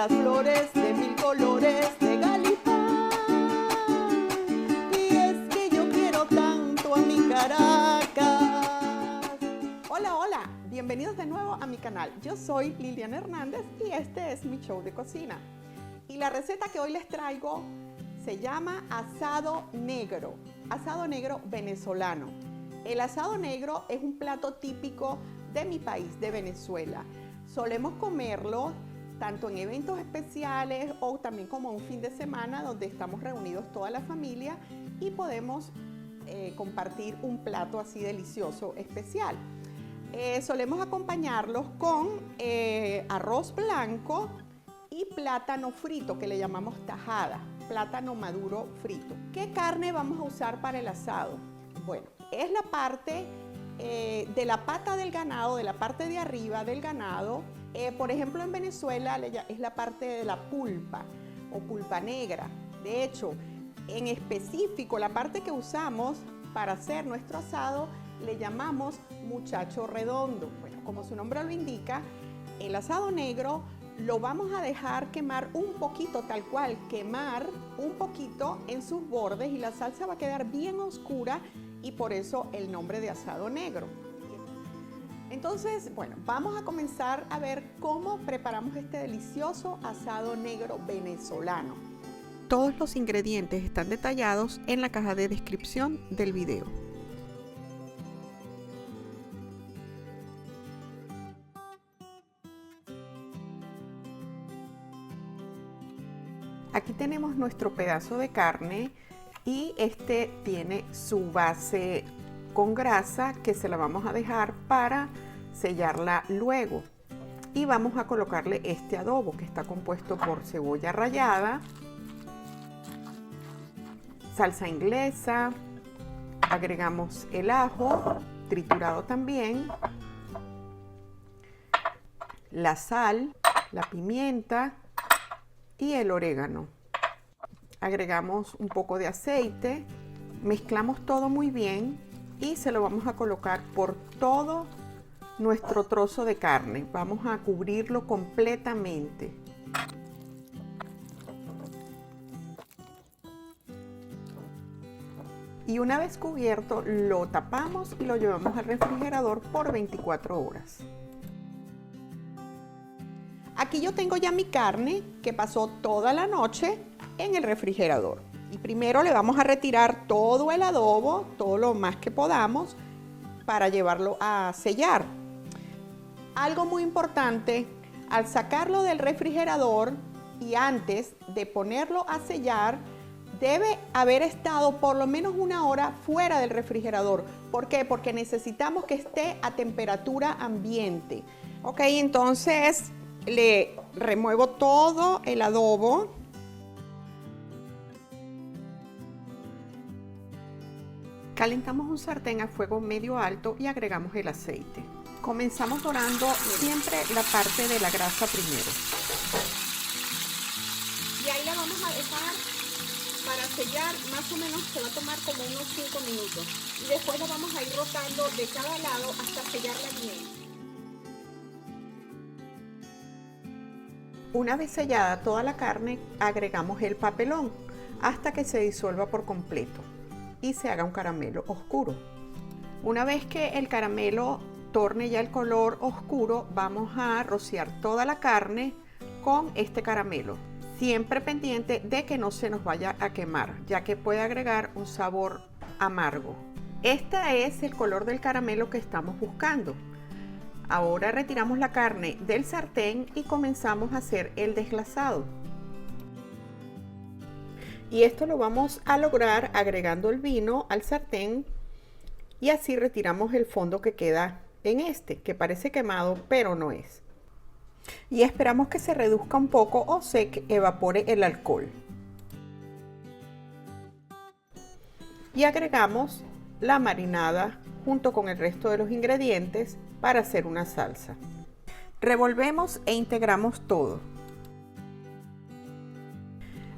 las flores de mil colores de Galipán. Y es que yo quiero tanto a mi Caracas. Hola, hola, bienvenidos de nuevo a mi canal. Yo soy Liliana Hernández y este es mi show de cocina. Y la receta que hoy les traigo se llama asado negro venezolano. El asado negro es un plato típico de mi país, de Venezuela. Solemos comerlo tanto en eventos especiales o también como un fin de semana donde estamos reunidos toda la familia y podemos compartir un plato así delicioso, especial. Solemos acompañarlos con arroz blanco y plátano frito, que le llamamos tajada, plátano maduro frito. ¿Qué carne vamos a usar para el asado? Bueno, es la parte de la pata del ganado, de la parte de arriba del ganado. Por ejemplo, en Venezuela es la parte de la pulpa o pulpa negra. De hecho, en específico, la parte que usamos para hacer nuestro asado le llamamos muchacho redondo. Bueno, como su nombre lo indica, el asado negro lo vamos a dejar quemar un poquito, tal cual, quemar un poquito en sus bordes y la salsa va a quedar bien oscura y por eso el nombre de asado negro. Entonces, bueno, vamos a comenzar a ver cómo preparamos este delicioso asado negro venezolano. Todos los ingredientes están detallados en la caja de descripción del video. Aquí tenemos nuestro pedazo de carne y este tiene su base con grasa que se la vamos a dejar para sellarla luego. Y vamos a colocarle este adobo que está compuesto por cebolla rallada, salsa inglesa, agregamos el ajo triturado también, la sal, la pimienta y el orégano. Agregamos un poco de aceite, mezclamos todo muy bien y se lo vamos a colocar por todo nuestro trozo de carne. Vamos a cubrirlo completamente. Y una vez cubierto, lo tapamos y lo llevamos al refrigerador por 24 horas. Aquí yo tengo ya mi carne que pasó toda la noche en el refrigerador. Y primero le vamos a retirar todo el adobo, todo lo más que podamos, para llevarlo a sellar. Algo muy importante, al sacarlo del refrigerador y antes de ponerlo a sellar, debe haber estado por lo menos una hora fuera del refrigerador. ¿Por qué? Porque necesitamos que esté a temperatura ambiente. Ok, entonces le remuevo todo el adobo. Calentamos un sartén a fuego medio alto y agregamos el aceite. Comenzamos dorando siempre la parte de la grasa primero. Y ahí la vamos a dejar para sellar, más o menos se va a tomar como unos 5 minutos. Y después la vamos a ir rotando de cada lado hasta sellarla bien. Una vez sellada toda la carne, agregamos el papelón hasta que se disuelva por completo y se haga un caramelo oscuro. Una vez que el caramelo torne ya el color oscuro, vamos a rociar toda la carne con este caramelo, siempre pendiente de que no se nos vaya a quemar, ya que puede agregar un sabor amargo. Este es el color del caramelo que estamos buscando. Ahora retiramos la carne del sartén y comenzamos a hacer el desglasado. Y esto lo vamos a lograr agregando el vino al sartén y así retiramos el fondo que queda en este, que parece quemado, pero no es. Y esperamos que se reduzca un poco o se evapore el alcohol. Y agregamos la marinada junto con el resto de los ingredientes para hacer una salsa. Revolvemos e integramos todo.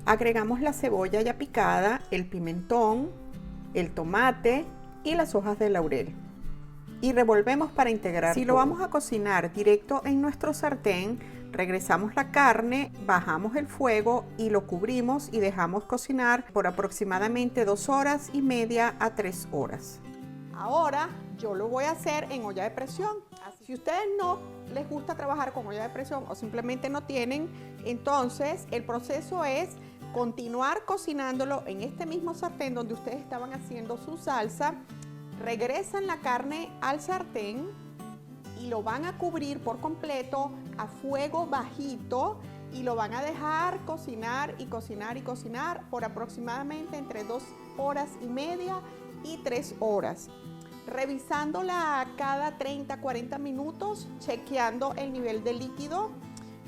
Agregamos la cebolla ya picada, el pimentón, el tomate y las hojas de laurel. y revolvemos para integrar. Si lo vamos a cocinar directo en nuestro sartén, regresamos la carne, bajamos el fuego y lo cubrimos y dejamos cocinar por aproximadamente 2 horas y media a 3 horas. Ahora yo lo voy a hacer en olla de presión. Si ustedes no les gusta trabajar con olla de presión o simplemente no tienen, entonces el proceso es continuar cocinándolo en este mismo sartén donde ustedes estaban haciendo su salsa. Regresan la carne al sartén y lo van a cubrir por completo a fuego bajito y lo van a dejar cocinar y cocinar y cocinar por aproximadamente entre 2 horas y media y 3 horas. Revisándola cada 30-40 minutos, chequeando el nivel de líquido.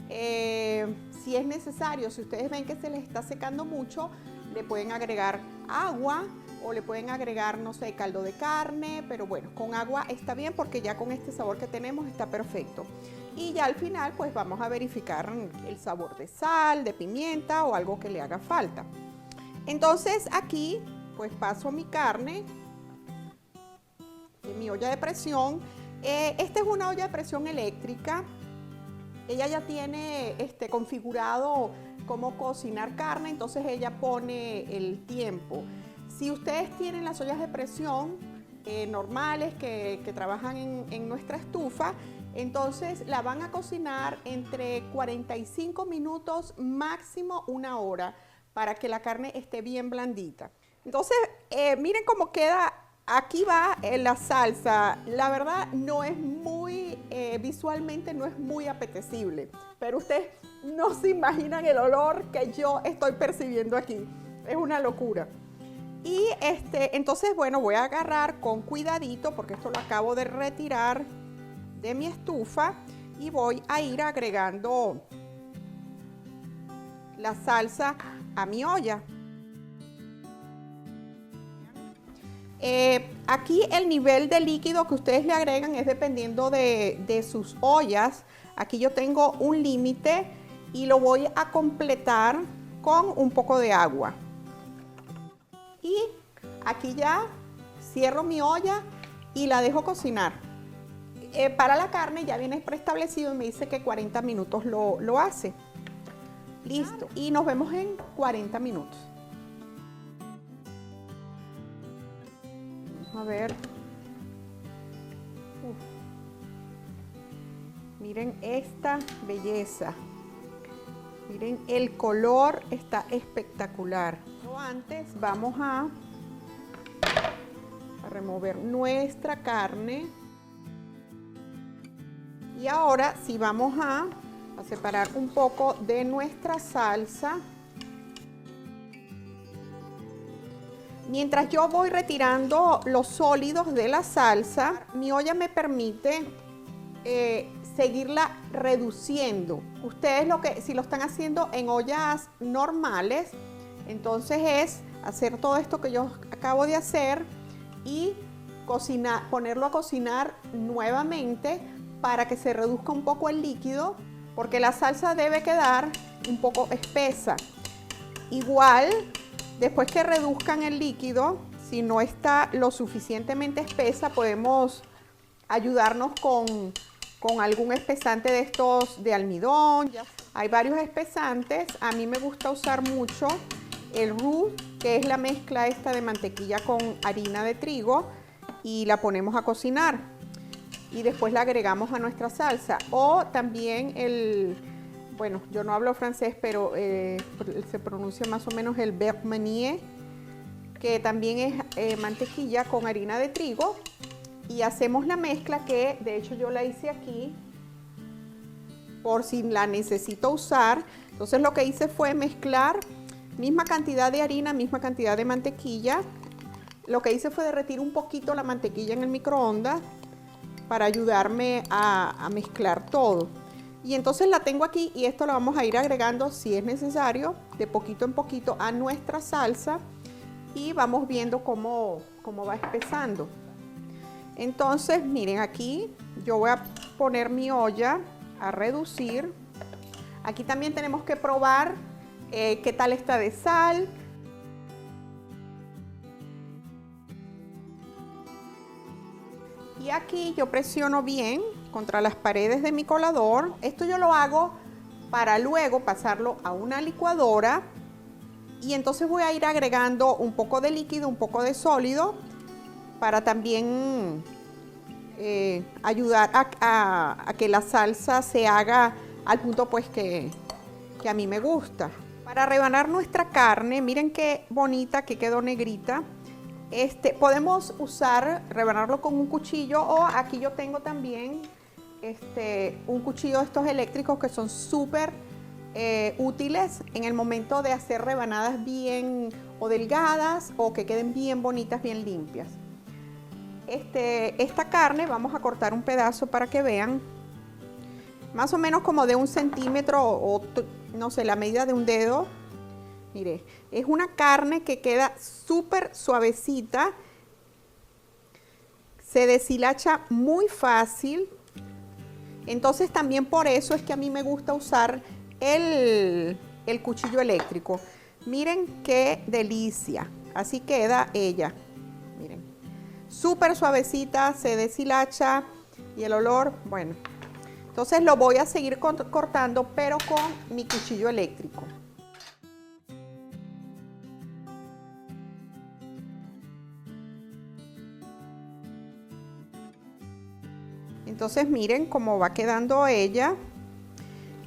Si es necesario, si ustedes ven que se les está secando mucho, le pueden agregar agua o le pueden agregar, no sé, caldo de carne, pero bueno, con agua está bien porque ya con este sabor que tenemos está perfecto. Y ya al final pues vamos a verificar el sabor de sal, de pimienta o algo que le haga falta. Entonces aquí pues paso mi carne en mi olla de presión. Esta es una olla de presión eléctrica. Ella ya tiene configurado cómo cocinar carne, entonces ella pone el tiempo. Si ustedes tienen las ollas de presión normales que trabajan en nuestra estufa, entonces la van a cocinar entre 45 minutos, máximo 1 hora, para que la carne esté bien blandita. Entonces, miren cómo queda. Aquí va la salsa. La verdad no es muy, visualmente no es muy apetecible, pero ustedes no se imaginan el olor que yo estoy percibiendo aquí. Es una locura. Y entonces, bueno, voy a agarrar con cuidadito, porque esto lo acabo de retirar de mi estufa, y voy a ir agregando la salsa a mi olla. Aquí el nivel de líquido que ustedes le agregan es dependiendo de sus ollas. Aquí yo tengo un límite y lo voy a completar con un poco de agua. Y aquí ya cierro mi olla y la dejo cocinar. Para la carne ya viene preestablecido y me dice que 40 minutos lo hace. Listo. Y nos vemos en 40 minutos. A ver. Miren esta belleza. Miren, el color está espectacular. Antes vamos a remover nuestra carne. Y ahora sí vamos a separar un poco de nuestra salsa. Mientras yo voy retirando los sólidos de la salsa, mi olla me permite seguirla reduciendo. Ustedes si lo están haciendo en ollas normales, entonces es hacer todo esto que yo acabo de hacer y ponerlo a cocinar nuevamente para que se reduzca un poco el líquido, porque la salsa debe quedar un poco espesa. Igual, después que reduzcan el líquido, si no está lo suficientemente espesa, podemos ayudarnos con algún espesante de estos de almidón. Hay varios espesantes. A mí me gusta usar mucho el roux, que es la mezcla esta de mantequilla con harina de trigo, y la ponemos a cocinar. Y después la agregamos a nuestra salsa. O también bueno, yo no hablo francés, pero se pronuncia más o menos el beurre manier, que también es mantequilla con harina de trigo. Y hacemos la mezcla, que de hecho yo la hice aquí por si la necesito usar. Entonces lo que hice fue mezclar misma cantidad de harina, misma cantidad de mantequilla. Lo que hice fue derretir un poquito la mantequilla en el microondas para ayudarme a mezclar todo. Y entonces la tengo aquí y esto lo vamos a ir agregando, si es necesario, de poquito en poquito a nuestra salsa, y vamos viendo cómo va espesando. Entonces, miren, aquí yo voy a poner mi olla a reducir. Aquí también tenemos que probar qué tal está de sal. Y aquí yo presiono bien contra las paredes de mi colador. Esto yo lo hago para luego pasarlo a una licuadora y entonces voy a ir agregando un poco de líquido, un poco de sólido para también ayudar a que la salsa se haga al punto pues que a mí me gusta. Para rebanar nuestra carne, miren qué bonita que quedó negrita. Podemos rebanarlo con un cuchillo o aquí yo tengo también un cuchillo de estos eléctricos que son súper útiles en el momento de hacer rebanadas bien o delgadas o que queden bien bonitas, bien limpias. Esta carne vamos a cortar un pedazo para que vean, más o menos como de 1 centímetro o no sé, la medida de un dedo. Mire, es una carne que queda súper suavecita, se deshilacha muy fácil, entonces también por eso es que a mí me gusta usar el cuchillo eléctrico. Miren qué delicia, así queda ella, miren, súper suavecita, se deshilacha y el olor, bueno, entonces lo voy a seguir cortando pero con mi cuchillo eléctrico. Entonces miren cómo va quedando ella.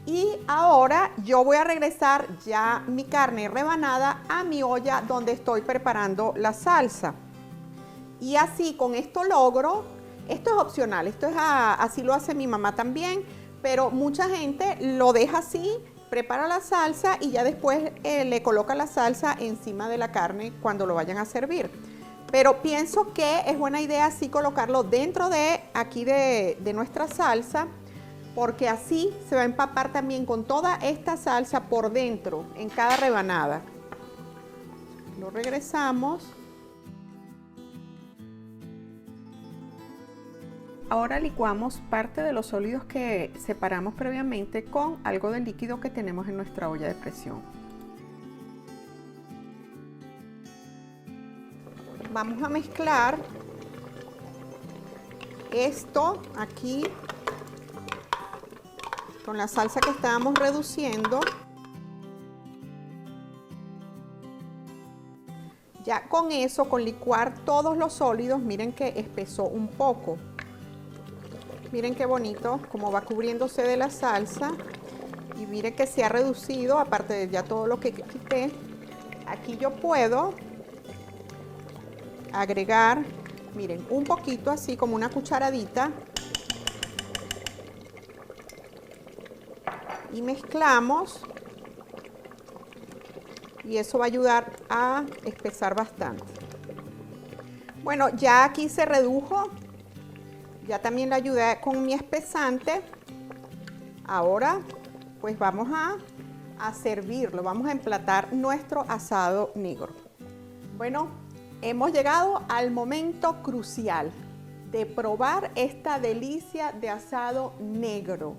Y ahora yo voy a regresar ya mi carne rebanada a mi olla donde estoy preparando la salsa. Y así con esto logro, esto es opcional, así lo hace mi mamá también, pero mucha gente lo deja así, prepara la salsa y ya después le coloca la salsa encima de la carne cuando lo vayan a servir. Pero pienso que es buena idea así colocarlo dentro de aquí de nuestra salsa, porque así se va a empapar también con toda esta salsa por dentro, en cada rebanada. Lo regresamos. Ahora licuamos parte de los sólidos que separamos previamente con algo del líquido que tenemos en nuestra olla de presión. Vamos a mezclar esto aquí con la salsa que estábamos reduciendo. Ya con eso, con licuar todos los sólidos, miren que espesó un poco. Miren qué bonito, cómo va cubriéndose de la salsa. Y miren que se ha reducido, aparte de ya todo lo que quité. Aquí yo puedo agregar, miren, un poquito así como una cucharadita. Y mezclamos. Y eso va a ayudar a espesar bastante. Bueno, ya aquí se redujo. Ya también la ayudé con mi espesante. Ahora, pues vamos a servirlo. Vamos a emplatar nuestro asado negro. Bueno, hemos llegado al momento crucial de probar esta delicia de asado negro.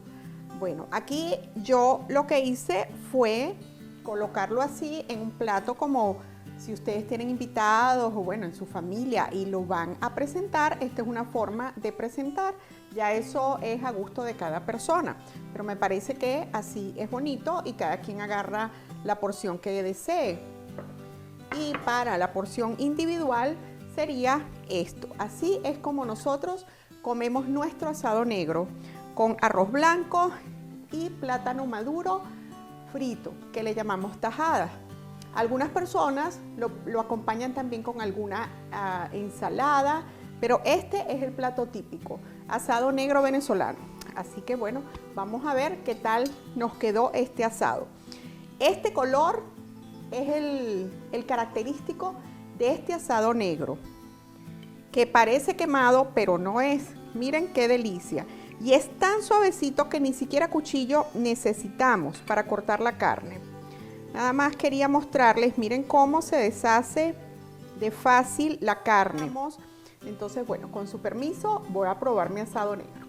Bueno, aquí yo lo que hice fue colocarlo así en un plato, como si ustedes tienen invitados o bueno, en su familia y lo van a presentar. Esta es una forma de presentar, ya eso es a gusto de cada persona, pero me parece que así es bonito y cada quien agarra la porción que desee. Y para la porción individual sería esto. Así es como nosotros comemos nuestro asado negro, con arroz blanco y plátano maduro frito, que le llamamos tajada. Algunas personas lo acompañan también con alguna ensalada, pero este es el plato típico, asado negro venezolano. Así que bueno, vamos a ver qué tal nos quedó este asado. Este color es el característico de este asado negro, que parece quemado, pero no es. Miren qué delicia. Y es tan suavecito que ni siquiera cuchillo necesitamos para cortar la carne. Nada más quería mostrarles, miren cómo se deshace de fácil la carne. Entonces, bueno, con su permiso voy a probar mi asado negro.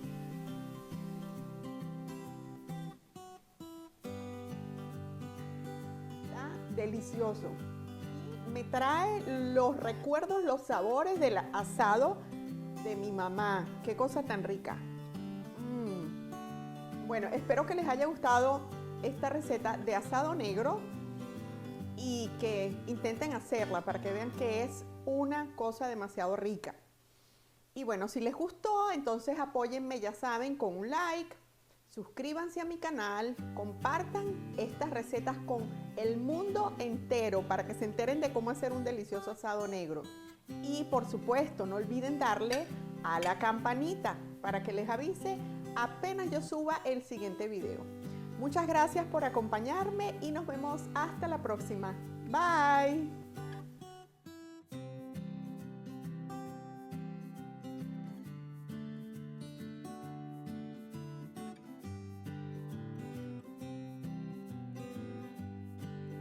Delicioso. Me trae los recuerdos, los sabores del asado de mi mamá. Qué cosa tan rica. Bueno, espero que les haya gustado esta receta de asado negro y que intenten hacerla para que vean que es una cosa demasiado rica. Y bueno, si les gustó, entonces apóyenme, ya saben, con un like, suscríbanse a mi canal, compartan estas recetas con el mundo entero para que se enteren de cómo hacer un delicioso asado negro. Y por supuesto, no olviden darle a la campanita para que les avise apenas yo suba el siguiente video. Muchas gracias por acompañarme y nos vemos hasta la próxima. Bye.